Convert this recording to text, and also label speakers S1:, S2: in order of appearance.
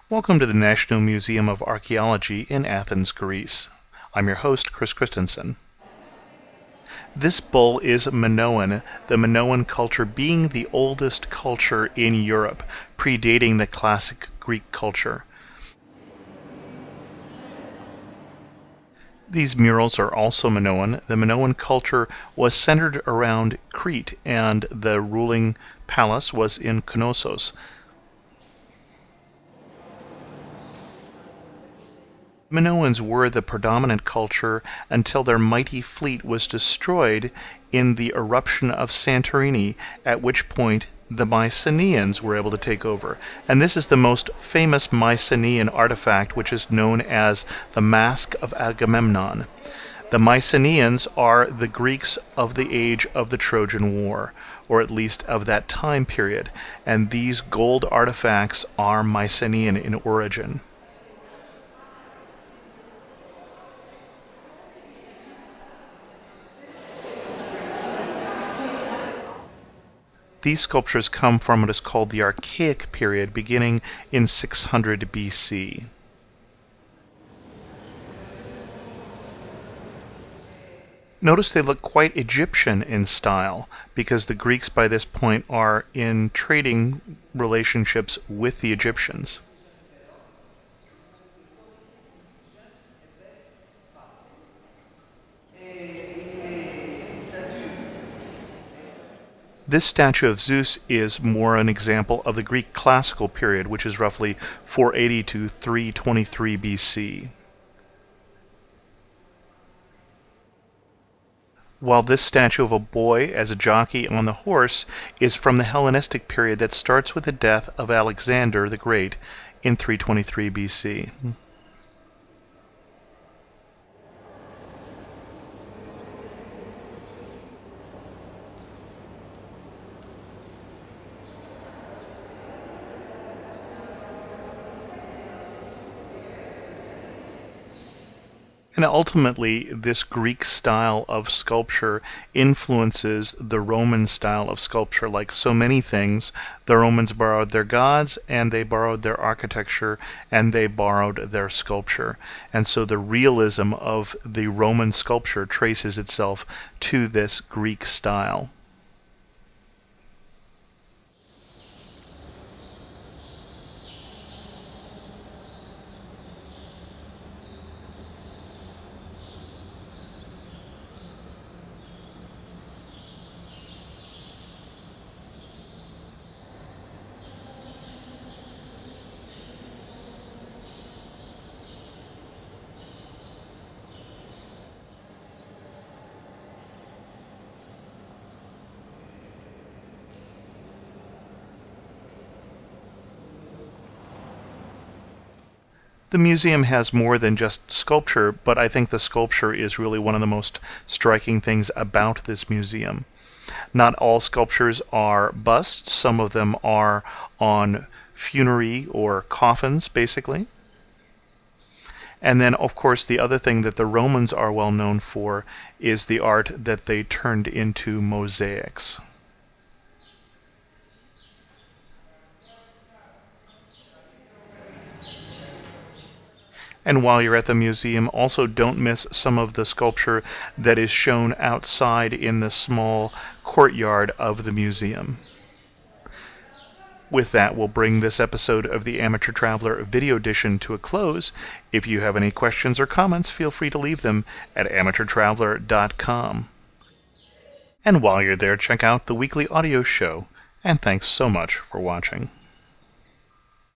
S1: Welcome to the National Museum of Archaeology in Athens, Greece. I'm your host, Chris Christensen. This bull is Minoan, the Minoan culture being the oldest culture in Europe, predating the classic Greek culture. These murals are also Minoan. The Minoan culture was centered around Crete, and the ruling palace was in Knossos. Minoans were the predominant culture until their mighty fleet was destroyed in the eruption of Santorini, at which point the Mycenaeans were able to take over. And this is the most famous Mycenaean artifact, which is known as the Mask of Agamemnon. The Mycenaeans are the Greeks of the age of the Trojan War, or at least of that time period, and these gold artifacts are Mycenaean in origin. These sculptures come from what is called the Archaic period, beginning in 600 BC. Notice they look quite Egyptian in style, because the Greeks by this point are in trading relationships with the Egyptians. This statue of Zeus is more an example of the Greek classical period, which is roughly 480 to 323 BC. While this statue of a boy as a jockey on the horse is from the Hellenistic period that starts with the death of Alexander the Great in 323 BC. And ultimately, this Greek style of sculpture influences the Roman style of sculpture. Like so many things, the Romans borrowed their gods, and they borrowed their architecture, and they borrowed their sculpture. And so the realism of the Roman sculpture traces itself to this Greek style. The museum has more than just sculpture, but I think the sculpture is really one of the most striking things about this museum. Not all sculptures are busts. Some of them are on funerary or coffins, basically. And then, of course, the other thing that the Romans are well known for is the art that they turned into mosaics. And while you're at the museum, also don't miss some of the sculpture that is shown outside in the small courtyard of the museum. With that, we'll bring this episode of the Amateur Traveler Video Edition to a close. If you have any questions or comments, feel free to leave them at amateurtraveler.com. And while you're there, check out the weekly audio show. And thanks so much for watching.